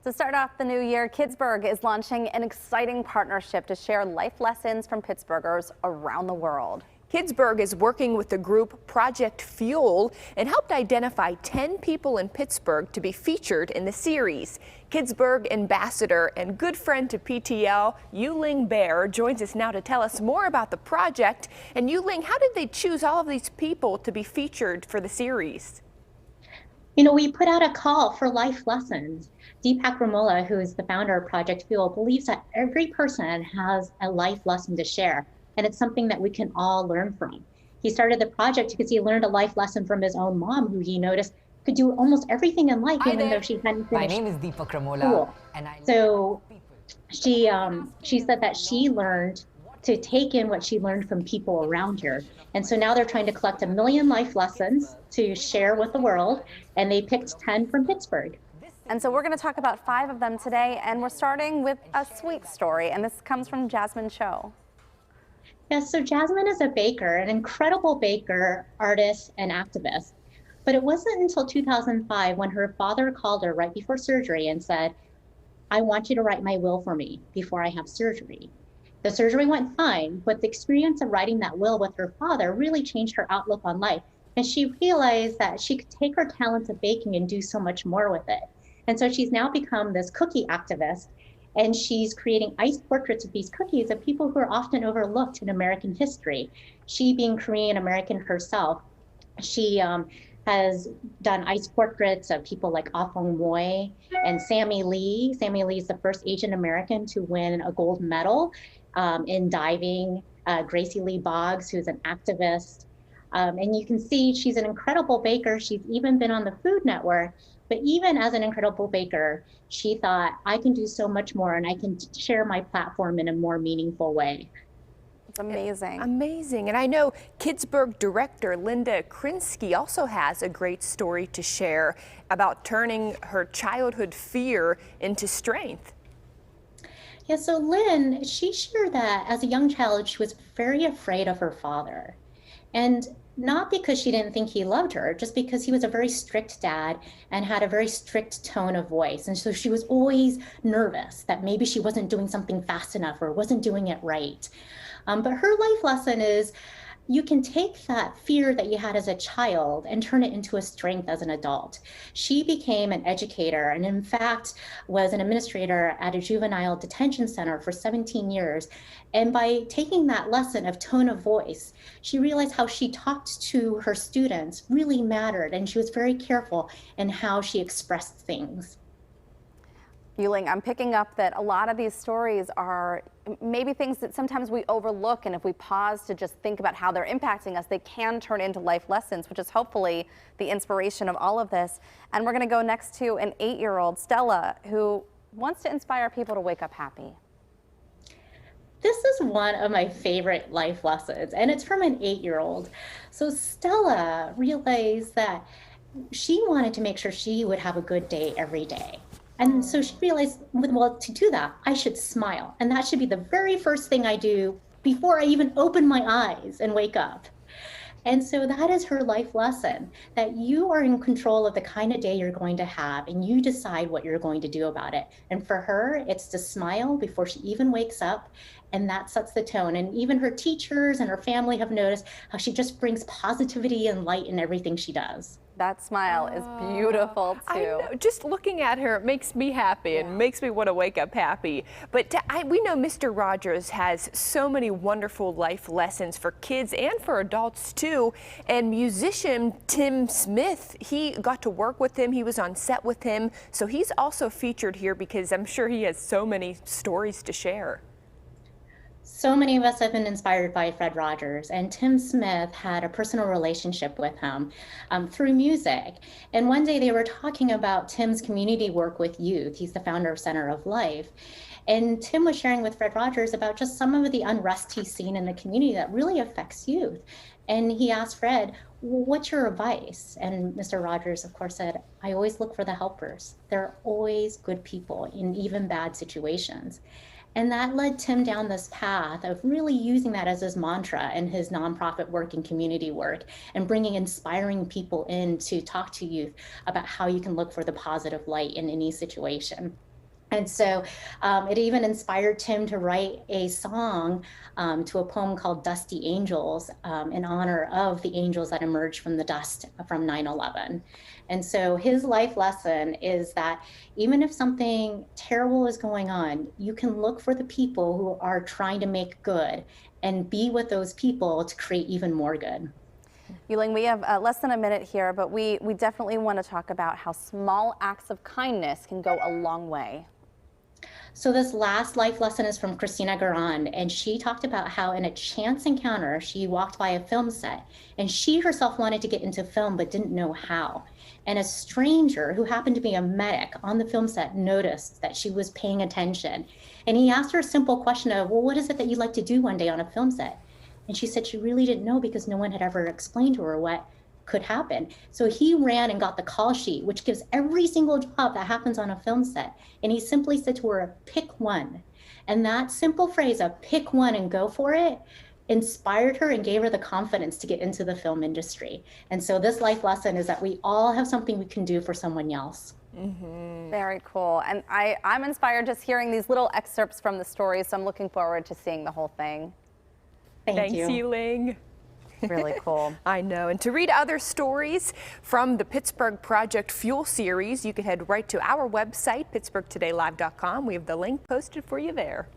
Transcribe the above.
To start off the new year, Kidsburgh is launching an exciting partnership to share life lessons from Pittsburghers around the world. Kidsburgh is working with the group Project Fuel and helped identify 10 people in Pittsburgh to be featured in the series. Kidsburgh Ambassador and good friend to PTL, Yu-Ling Behr, joins us now to tell us more about the project. And Yu-Ling, how did they choose all of these people to be featured for the series? We put out a call for life lessons. Deepak Ramola, who is the founder of Project Fuel, believes that every person has a life lesson to share, and it's something that we can all learn from. He started the project because he learned a life lesson from his own mom, who he noticed could do almost everything in life, even though she hadn't finished. My name is Deepak Ramola, school. and I So she said that she learned to take in what she learned from people around her. And so now they're trying to collect 1 million life lessons to share with the world, and they picked 10 from Pittsburgh. And so we're going to talk about 5 of them today, and we're starting with a sweet story, and this comes from Jasmine Cho. Yes, so Jasmine is a baker, an incredible baker, artist, and activist. But it wasn't until 2005 when her father called her right before surgery and said, "I want you to write my will for me before I have surgery." The surgery went fine, but the experience of writing that will with her father really changed her outlook on life. And she realized that she could take her talent of baking and do so much more with it. And so she's now become this cookie activist, and she's creating ice portraits of these cookies of people who are often overlooked in American history. She, being Korean American herself, she has done ice portraits of people like Ah Fong Moy and Sammy Lee. Sammy Lee is the first Asian American to win a gold medal in diving. Gracie Lee Boggs, who's an activist. And you can see she's an incredible baker. She's even been on the Food Network. But even as an incredible baker, she thought, I can do so much more, and I can share my platform in a more meaningful way. It's amazing. Amazing. And I know Kidsburgh director Linda Krinsky also has a great story to share about turning her childhood fear into strength. Yeah, so Lynn, she shared that as a young child, she was very afraid of her father. And not because she didn't think he loved her, just because he was a very strict dad and had a very strict tone of voice. And so she was always nervous that maybe she wasn't doing something fast enough or wasn't doing it right. But her life lesson is you can take that fear that you had as a child and turn it into a strength as an adult. She became an educator and in fact was an administrator at a juvenile detention center for 17 years. And by taking that lesson of tone of voice, she realized how she talked to her students really mattered, and she was very careful in how she expressed things. Yu-Ling, I'm picking up that a lot of these stories are maybe things that sometimes we overlook, and if we pause to just think about how they're impacting us, they can turn into life lessons, which is hopefully the inspiration of all of this. And we're going to go next to an 8-year-old, Stella, who wants to inspire people to wake up happy. This is one of my favorite life lessons, and it's from an 8-year-old. So Stella realized that she wanted to make sure she would have a good day every day. And so she realized, well, to do that, I should smile. And that should be the very first thing I do before I even open my eyes and wake up. And so that is her life lesson, that you are in control of the kind of day you're going to have, and you decide what you're going to do about it. And for her, it's to smile before she even wakes up, and that sets the tone. And even her teachers and her family have noticed how she just brings positivity and light in everything she does. That smile is beautiful, too. I know. Just looking at her, it makes me happy and makes me want to wake up happy. But we know Mr. Rogers has so many wonderful life lessons for kids and for adults, too. And musician Tim Smith, he got to work with him. He was on set with him. So he's also featured here because I'm sure he has so many stories to share. So many of us have been inspired by Fred Rogers, and Tim Smith had a personal relationship with him through music. And one day they were talking about Tim's community work with youth. He's the founder of Center of Life. And Tim was sharing with Fred Rogers about just some of the unrest he's seen in the community that really affects youth. And he asked Fred, well, what's your advice? And Mr. Rogers, of course, said, I always look for the helpers. There are always good people in even bad situations. And that led Tim down this path of really using that as his mantra in his nonprofit work and community work, and bringing inspiring people in to talk to youth about how you can look for the positive light in any situation. And so it even inspired Tim to write a song to a poem called Dusty Angels in honor of the angels that emerged from the dust from 9/11. And so his life lesson is that even if something terrible is going on, you can look for the people who are trying to make good and be with those people to create even more good. Yu-Ling, we have less than a minute here, but we definitely want to talk about how small acts of kindness can go a long way. So this last life lesson is from Christina Garon, and she talked about how in a chance encounter, she walked by a film set, and she herself wanted to get into film but didn't know how. And a stranger who happened to be a medic on the film set noticed that she was paying attention. And he asked her a simple question of, well, what is it that you'd like to do one day on a film set? And she said she really didn't know because no one had ever explained to her what could happen. So he ran and got the call sheet, which gives every single job that happens on a film set. And he simply said to her, pick one. And that simple phrase of pick one and go for it inspired her and gave her the confidence to get into the film industry. And so this life lesson is that we all have something we can do for someone else. Very cool. And I'm inspired just hearing these little excerpts from the stories, so I'm looking forward to seeing the whole thing. Thanks, Yu-Ling. Really cool. I know. And to read other stories from the Pittsburgh Project Fuel series, you can head right to our website, pittsburghtodaylive.com. We have the link posted for you there.